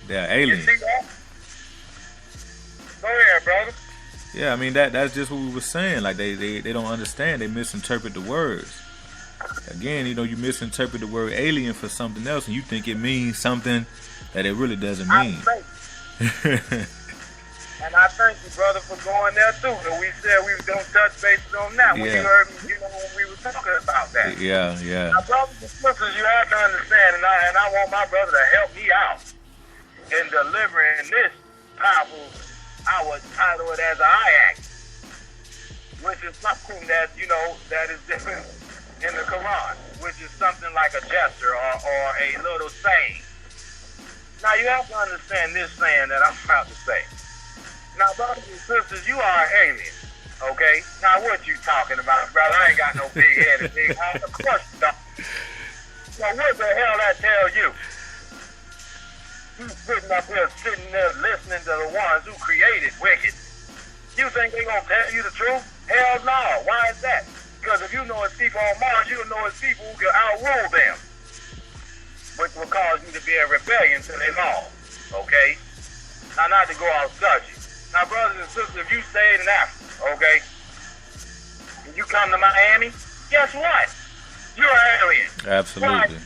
They're You aliens. see that? Go ahead, brother. Yeah, I mean that's just what we were saying. Like they don't understand. They misinterpret the words. Again, you misinterpret the word alien for something else, and you think it means something that it really doesn't I mean. think, and I thank you, brother, for going there too. And we said we was gonna touch bases on that when you Yeah. heard me, when we were talking about that. Yeah, yeah, Now, brothers and sisters, you have to understand, and I want my brother to help me out in delivering this powerful. I would title it as an I act, which is something that that is different in the Quran, which is something like a gesture or a little saying. Now you have to understand this saying that I'm about to say. Now, brothers and sisters, you are an alien, okay? Now what you talking about, brother? I ain't got no big head and big eyes. Of course you don't. So what the hell that tell you? You sitting there listening to the ones who created wicked. You think they gonna tell you the truth? Hell no. Why is that? Because if you know it's people on Mars, you'll know it's people who can outrule them, which will cause you to be in rebellion to their laws. Okay? Now, not to go off subject. Now, brothers and sisters, if you stayed in Africa, okay, and you come to Miami, guess what? You're an alien. absolutely.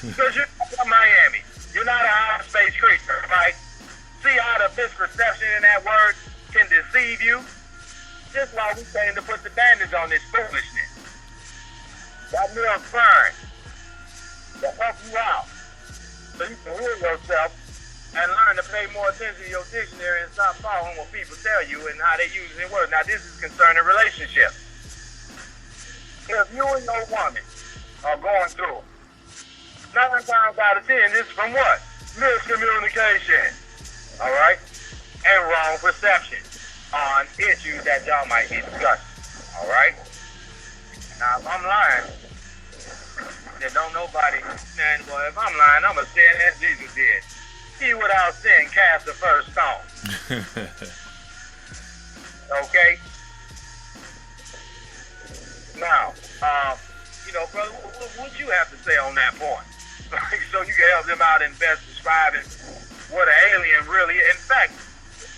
Because you're from Miami. You're not a outer space creature, right? See how the misperception in that word can deceive you? Just why we saying to put the bandage on this foolishness. That little fern to help you out so you can heal yourself and learn to pay more attention to your dictionary and stop following what people tell you and how they use their words. Now, this is concerning relationships. If you and your woman are going through 9 times out of 10, this is from what? Miscommunication. All right? And wrong perception on issues that y'all might be discussing. All right? Now, if I'm lying, then don't nobody stand. Well, if I'm lying, I'm going to say it as Jesus did. He without sin cast the first stone. Okay? Now, brother, what you have to say on that point? So you can help them out in best describing what an alien really is. In fact,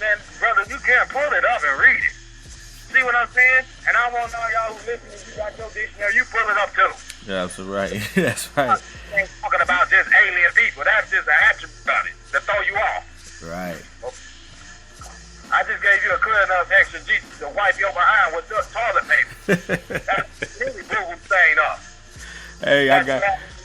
man, brother, you can't pull it up and read it. See what I'm saying? And I want all y'all who listening, you got your dictionary, you pull it up too. Yeah, that's right. That's right. I ain't talking about just alien people. That's just an attribute of it to throw you off. Right. I just gave you a clear enough exegesis to wipe your behind with toilet paper. That's really boo-boo stain up. Hey, I got.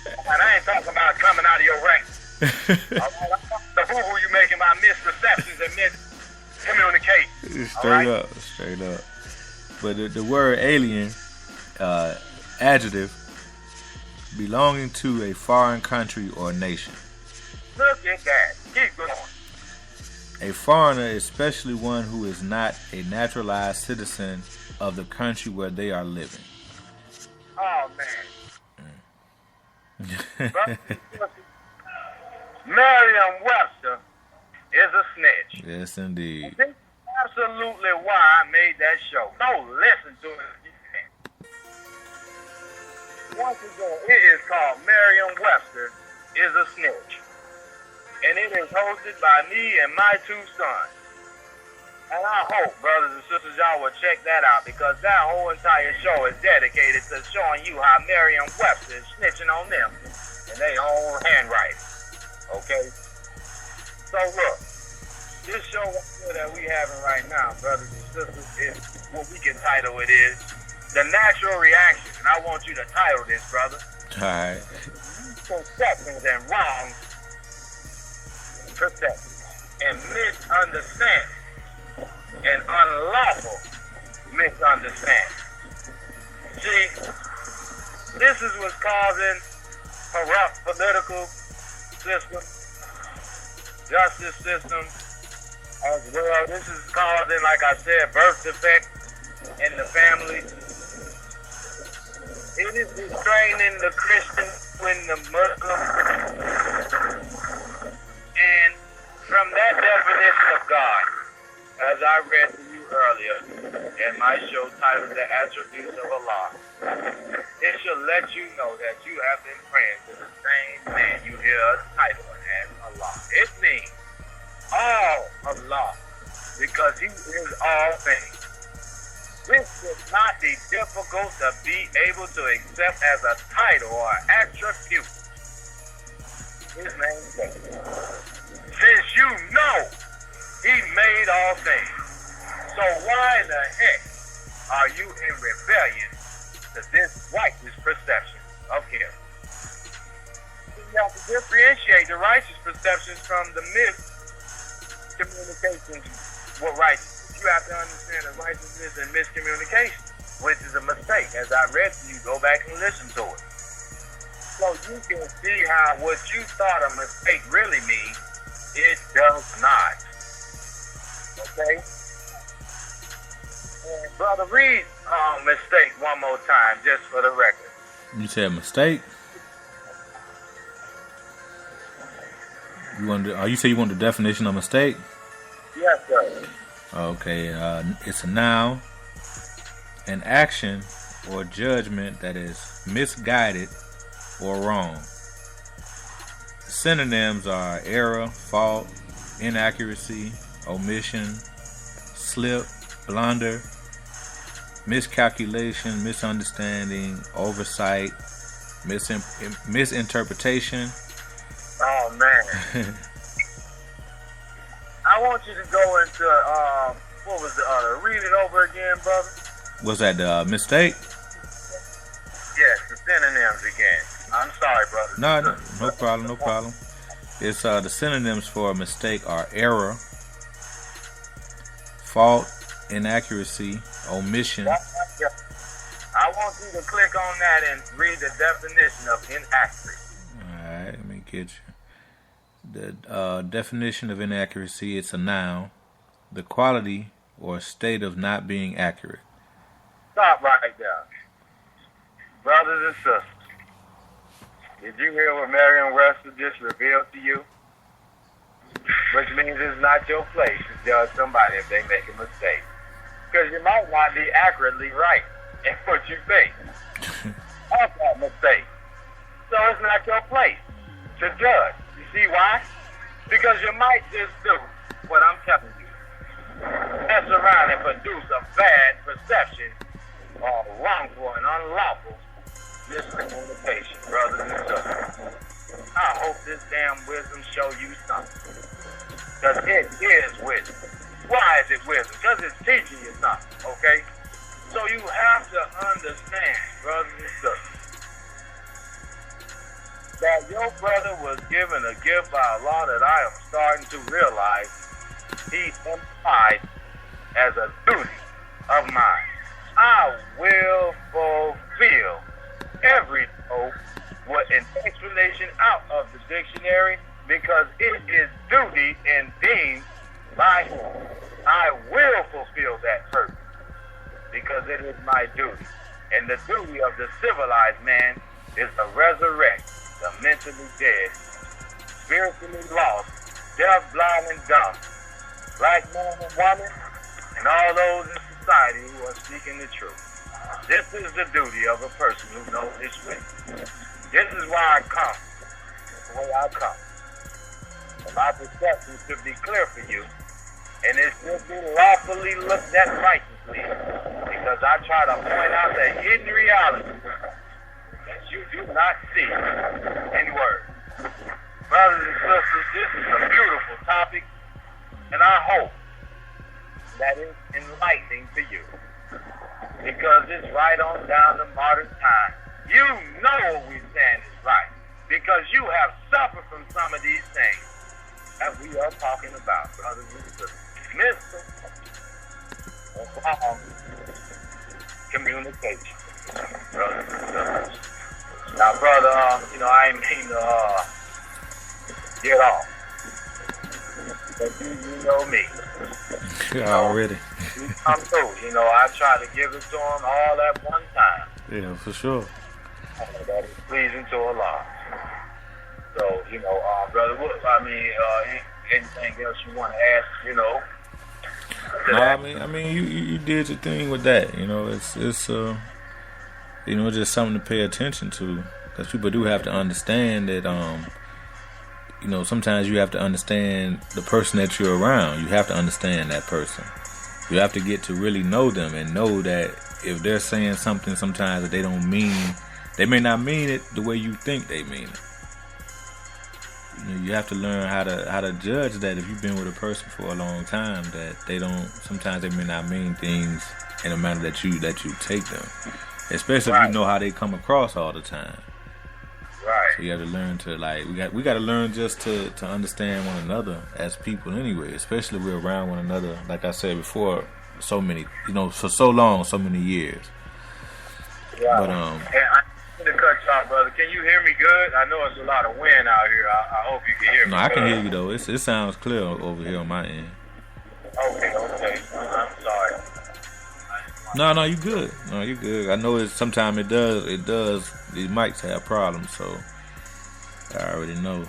And I ain't talking about coming out of your ranks. All right? I'm talking the boo-boo you making by misperceptions and miscommunication. Straight up. But the word alien, adjective, belonging to a foreign country or nation. Look at that. Keep going. A foreigner, especially one who is not a naturalized citizen of the country where they are living. Oh, man. Merriam-Webster is a snitch. Yes, indeed. This is absolutely why I made that show. Go listen to it. Once again, it is called Merriam-Webster is a Snitch. And it is hosted by me and my 2 sons. And I hope, brothers and sisters, y'all will check that out because that whole entire show is dedicated to showing you how Merriam-Webster is snitching on them in their own handwriting. Okay? So look, this show that we having right now, brothers and sisters, is what we can title it is The Natural Reaction. And I want you to title this, brother. All right. Misconceptions and wrong perceptions and misunderstanding and unlawful misunderstanding. See, this is what's causing corrupt political system, justice system as well. This is causing, like I said, birth defects in the family. It is restraining the Christian when the Muslim. And from that definition of God, as I read to you earlier in my show titled The Attributes of Allah, it should let you know that you have been praying to the same man you hear us titling as Allah. It means because he is all things. This should not be difficult to be able to accept as a title or attribute. His name is. Since you know he made all things, so why in the heck are you in rebellion to this righteous perception of him? You have to differentiate the righteous perceptions from the miscommunications with righteousness. You have to understand that righteousness and miscommunication, which is a mistake. As I read to you, go back and listen to it. So you can see how what you thought a mistake really means, it does not. Okay? And brother, read mistake one more time, just for the record. You said mistake? You say you want the definition of mistake? Yes, sir. Okay, it's a noun, an action or judgment that is misguided or wrong. Synonyms are error, fault, inaccuracy, omission, slip, blunder, miscalculation, misunderstanding, oversight, misinterpretation. Oh man. I want you to go into what was the other? Read it over again, brother. Was that the mistake? Yes, the synonyms again. I'm sorry, brother. No problem. It's the synonyms for a mistake are error, fault, inaccuracy, omission. I want you to click on that and read the definition of inaccuracy. Alright, let me get you. The definition of inaccuracy, it's a noun, the quality or state of not being accurate. Stop right there. Brothers and sisters, did you hear what Merriam-Webster just revealed to you? Which means it's not your place to judge somebody if they make a mistake. Because you might not be accurately right in what you think of that mistake. So it's not your place to judge. You see why? Because you might just do what I'm telling you. Mess around and produce a bad perception or wrongful and unlawful miscommunication, brothers and sisters. I hope this damn wisdom show you something. Because it is wisdom. Why is it wisdom? Because it's teaching you something, okay? So you have to understand, brothers and sisters, that your brother was given a gift by Allah that I am starting to realize he implied as a duty of mine. I will fulfill every oath with an explanation out of the dictionary because it is duty and deemed by him. I will fulfill that purpose because it is my duty. And the duty of the civilized man is to resurrect the mentally dead, spiritually lost, deaf, blind, and dumb, black man and woman, and all those in society who are speaking the truth. This is the duty of a person who knows his way. This is why I come, the way I come. And my perception should be clear for you, and it should be lawfully looked at righteously, because I try to point out the hidden reality that you do not see in words. Brothers and sisters, this is a beautiful topic, and I hope that it's enlightening to you, because it's right on down to modern time. You know what we're saying is right, because you have suffered from some of these things that we are talking about, brothers and sisters. Communication, brothers and sisters. Now, brother, I ain't mean to get off, but you know me. Already. I'm through. I try to give it to him all at one time. Yeah, for sure. That is pleasing to Allah. So, brother, anything else you want to ask, No, I mean, you did your thing with that. It's just something to pay attention to, because people do have to understand that. Sometimes you have to understand the person that you're around. You have to understand that person. You have to get to really know them and know that if they're saying something sometimes that they may not mean it the way you think they mean it. You have to learn how to judge that if you've been with a person for a long time, that sometimes they may not mean things in a manner that you take them. Especially if you know how they come across all the time. Right. So you have to learn to we got to learn just to understand one another as people anyway. Especially if we're around one another, like I said before, so many, for so long, so many years. Yeah. But Hey, I need to cut you off, brother. Can you hear me good? I know it's a lot of wind out here. I hope you can hear me. No, I can hear you though. It sounds clear over here on my end. Okay. I'm sorry. No, you good. No, you good. I know sometimes it does. These mics have problems, so I already know.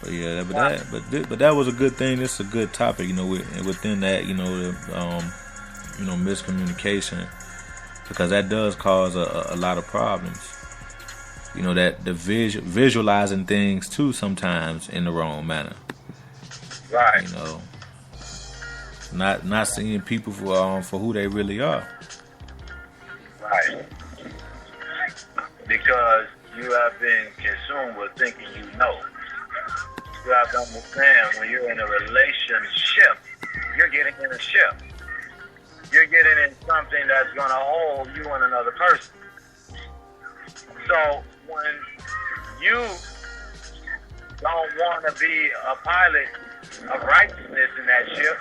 But yeah, but that was a good thing. This is a good topic, within that, miscommunication, because that does cause a lot of problems. That the visualizing things too sometimes in the wrong manner. Right. Not seeing people for who they really are. Right. Because you have been consumed with thinking you know. You have to understand, when you're in a relationship, you're getting in a ship. You're getting in something that's going to hold you and another person. So when you don't want to be a pilot of righteousness in that ship,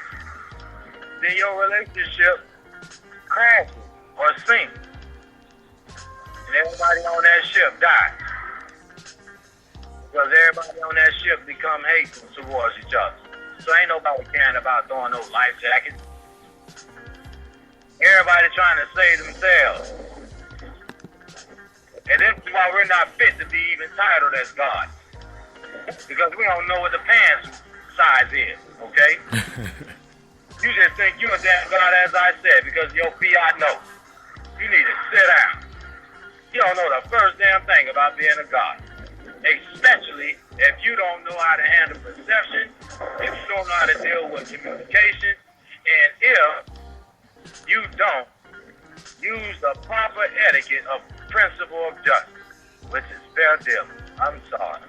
then your relationship crashes or sinks. And everybody on that ship dies. Because everybody on that ship become hateful towards each other. So ain't nobody caring about throwing no life jackets. Everybody trying to save themselves. And this is why we're not fit to be even titled as God. Because we don't know what the pants size is, okay? You just think you're a damn God, as I said, because your fiat knows. You need to sit down. You don't know the first damn thing about being a God. Especially if you don't know how to handle perception, if you don't know how to deal with communication, and if you don't use the proper etiquette of principle of justice, which is fair dealing. I'm sorry.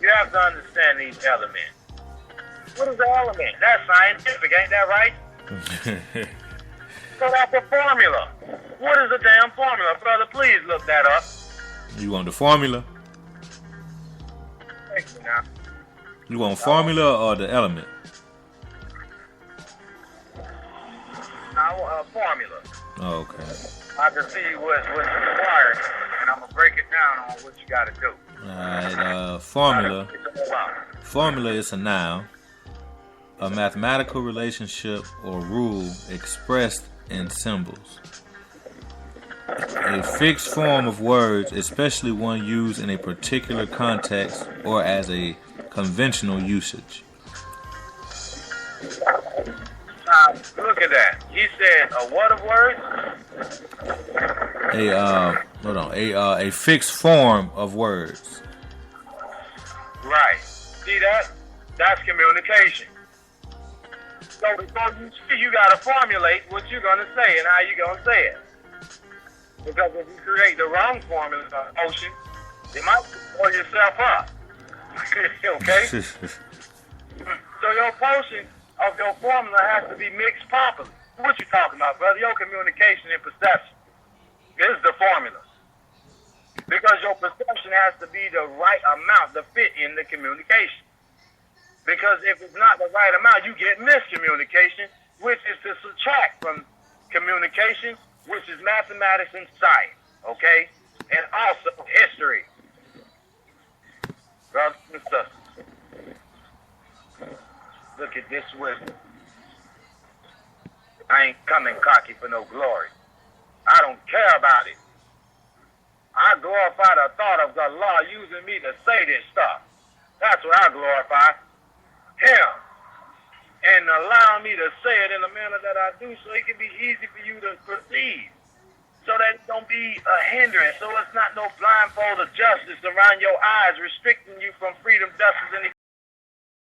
You have to understand these elements. What is the element? That's scientific, ain't that right? So that's a formula. What is the damn formula? Brother, please look that up. You want the formula? Thank you now. You want formula or the element? I want a formula. Oh, okay. I can see what's required, and I'm going to break it down on what you got to do. Alright, formula. Formula is a noun, a mathematical relationship or rule expressed in symbols. A fixed form of words, especially one used in a particular context or as a conventional usage. Now, look at that. He said a what of words? A fixed form of words. Right. See that? That's communication. So before you speak, you got to formulate what you're going to say and how you're going to say it. Because if you create the wrong formula of motion, you might blow yourself up. Okay? So your potion of your formula has to be mixed properly. What you talking about, brother? Your communication and perception is the formula. Because your perception has to be the right amount to fit in the communication. Because if it's not the right amount, you get miscommunication, which is to subtract from communication, which is mathematics and science, okay? And also history. Brothers and sisters, look at this wisdom. I ain't coming cocky for no glory. I don't care about it. I glorify the thought of the law using me to say this stuff. That's what I glorify. Him. And allow me to say it in the manner that I do so it can be easy for you to proceed. So that it don't be a hindrance. So it's not no blindfold of justice around your eyes restricting you from freedom, justice, and